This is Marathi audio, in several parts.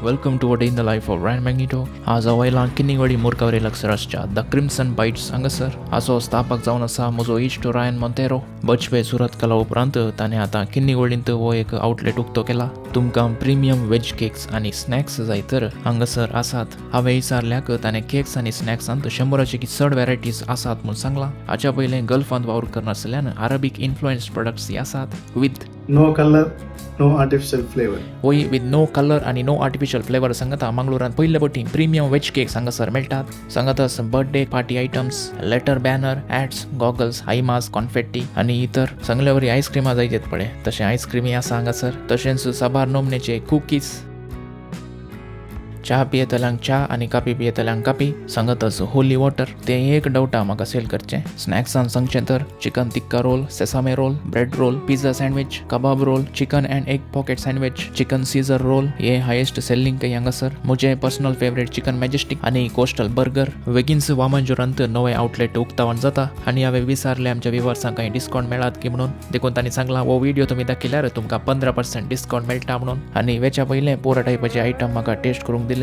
Welcome to A Day in the Life of Rayan Magneto. आज वयला किन्नीवडी मुर्कावरी लक्सरसच्या द क्रिम्सन बाइट्स हांगासर आसो स्थापक जावन आसा म्हजो इश्ट रायन मॉन्टेरो. बचपे सुरत केला उपरांत ताणें आतां किन्नीवडींत हो एक आउटलेट उक्तो केला. तुमकां प्रिमियम वेज केक्स आनी स्नॅक्स जाय तर हांगासर आसात. हांवें विचारल्याक ताणें केक्स आनी स्नॅक्सांत 100ची चड वॅरायटीज आसात म्हूण सांगलां. हाच्या पयलें गल्फांत वावर करनासल्यान अरेबिक इन्फ्लुएन्स्ड प्रोडक्ट्स आसात with No color, no artificial flavor. वय विथ नो कलर आनी नो आर्टिफिशियल फ्लेवर सांगता मंगळुरान पयले बटी प्रिमियम वेज केक्स हांगासर मेळटात. सांगतास birthday party items, letter banner, ads, goggles, high mask, confetti आनी इतर सगळे वरी आयस्क्रीमां जाय तेत पळय तशें आयस्क्रीमी आसा हांगासर. तशेंच साबार नमनेचे कुकीज, च्या पियेतल्यांक च्या आनी कापी पियेतल्यांक कापी. सांगतच होली वॉटर. ते एक डावटा म्हाका सेल करचें. स्नॅक्सान सांगचें तर chicken tikka roll, sesame roll, bread roll, pizza sandwich, kebab roll, chicken and egg pocket sandwich, chicken caesar roll हे हायेस्ट सेलिंग काही हांगासर. म्हजें पर्सनल फेवरेट चिकन मॅजेस्टिक आनी कोस्टल बर्गर. वेगिन्स वामनजुरांत नवें आउटलेट उक्तावण जाता आनी हांवें विचारलें आमच्या व्हिवर्सांक काही डिस्कावंट मेळात की म्हणून. देखून तांणी सांगलां हो व्हिडिओ तुमी दाखयल्यार तुमकां 15% डिस्कावंट मेळटा म्हणून. आनी वेच्या पयलें पुरा टायपाचे आयटम म्हाका टेस्ट करूंक दिले.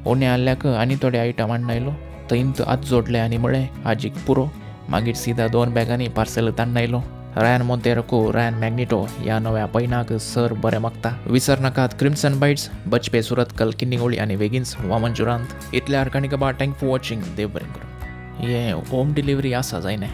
ओने आल्ल्याक आनी थोडे आयटम हाडून आयलो. थंयत हात जोडले आनी म्हळें आजीक पुरो. मागीर सीधा 2 बॅगांनी पार्सल हाडून आयलो. रायन मॉन्टेरो रायन मॅग्नेटो ह्या नव्या पैनाक सर बरें मागता. विसर नाकात क्रिम्सन बाइट्स, बचपे सुरत किन्नीगोळी आनी वेगिन्स वामनजुरांत. इतल्या आरकाणिक थँक फॉर वॉचिंग. देव बरें करूं. हे होम डिलिव्हरी आसा जायना.